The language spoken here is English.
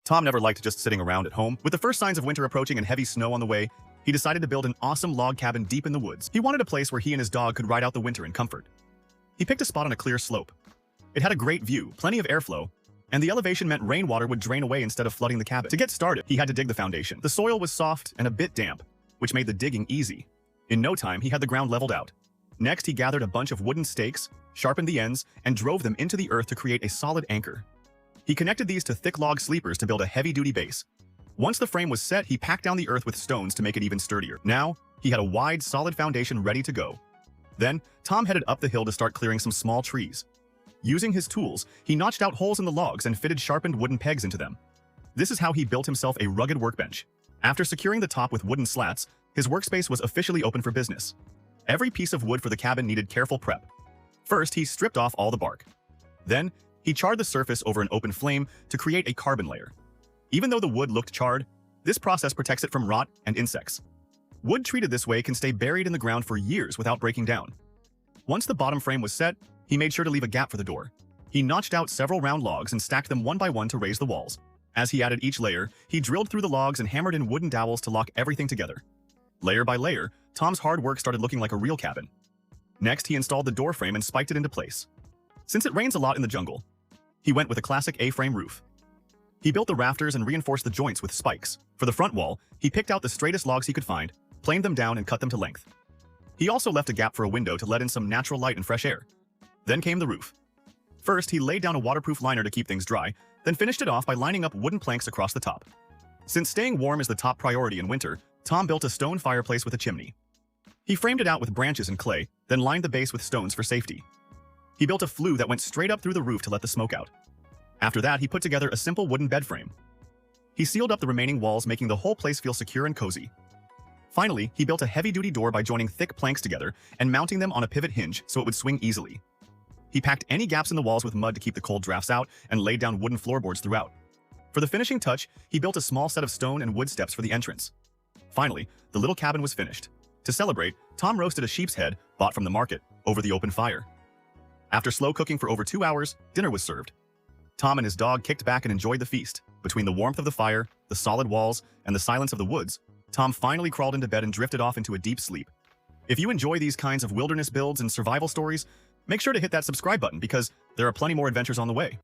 Tom never liked just sitting around at home. With the first signs of winter approaching and heavy snow on the way, he decided to build an awesome log cabin deep in the woods. He wanted a place where he and his dog could ride out the winter in comfort. He picked a spot on a clear slope. It had a great view, plenty of airflow, and the elevation meant rainwater would drain away instead of flooding the cabin. To get started, he had to dig the foundation. The soil was soft and a bit damp, which made the digging easy. In no time, he had the ground leveled out. Next, he gathered a bunch of wooden stakes, sharpened the ends, and drove them into the earth to create a solid anchor. He connected these to thick log sleepers to build a heavy-duty base. Once the frame was set, he packed down the earth with stones to make it even sturdier. Now, he had a wide, solid foundation ready to go. Then, Tom headed up the hill to start clearing some small trees. Using his tools, he notched out holes in the logs and fitted sharpened wooden pegs into them. This is how he built himself a rugged workbench. After securing the top with wooden slats, his workspace was officially open for business. Every piece of wood for the cabin needed careful prep. First, he stripped off all the bark. Then, he charred the surface over an open flame to create a carbon layer. Even though the wood looked charred, this process protects it from rot and insects. Wood treated this way can stay buried in the ground for years without breaking down. Once the bottom frame was set, he made sure to leave a gap for the door. He notched out several round logs and stacked them one by one to raise the walls. As he added each layer, he drilled through the logs and hammered in wooden dowels to lock everything together. Layer by layer, Tom's hard work started looking like a real cabin. Next, he installed the door frame and spiked it into place. Since it rains a lot in the jungle, he went with a classic A-frame roof. He built the rafters and reinforced the joints with spikes. For the front wall, he picked out the straightest logs he could find, planed them down and cut them to length. He also left a gap for a window to let in some natural light and fresh air. Then came the roof. First, he laid down a waterproof liner to keep things dry, then finished it off by lining up wooden planks across the top. Since staying warm is the top priority in winter, Tom built a stone fireplace with a chimney. He framed it out with branches and clay, then lined the base with stones for safety. He built a flue that went straight up through the roof to let the smoke out. After that, he put together a simple wooden bed frame. He sealed up the remaining walls, making the whole place feel secure and cozy. Finally, he built a heavy-duty door by joining thick planks together and mounting them on a pivot hinge so it would swing easily. He packed any gaps in the walls with mud to keep the cold drafts out and laid down wooden floorboards throughout. For the finishing touch, he built a small set of stone and wood steps for the entrance. Finally, the little cabin was finished. To celebrate, Tom roasted a sheep's head, bought from the market, over the open fire. After slow cooking for over 2 hours, dinner was served. Tom and his dog kicked back and enjoyed the feast. Between the warmth of the fire, the solid walls, and the silence of the woods, Tom finally crawled into bed and drifted off into a deep sleep. If you enjoy these kinds of wilderness builds and survival stories, make sure to hit that subscribe button because there are plenty more adventures on the way.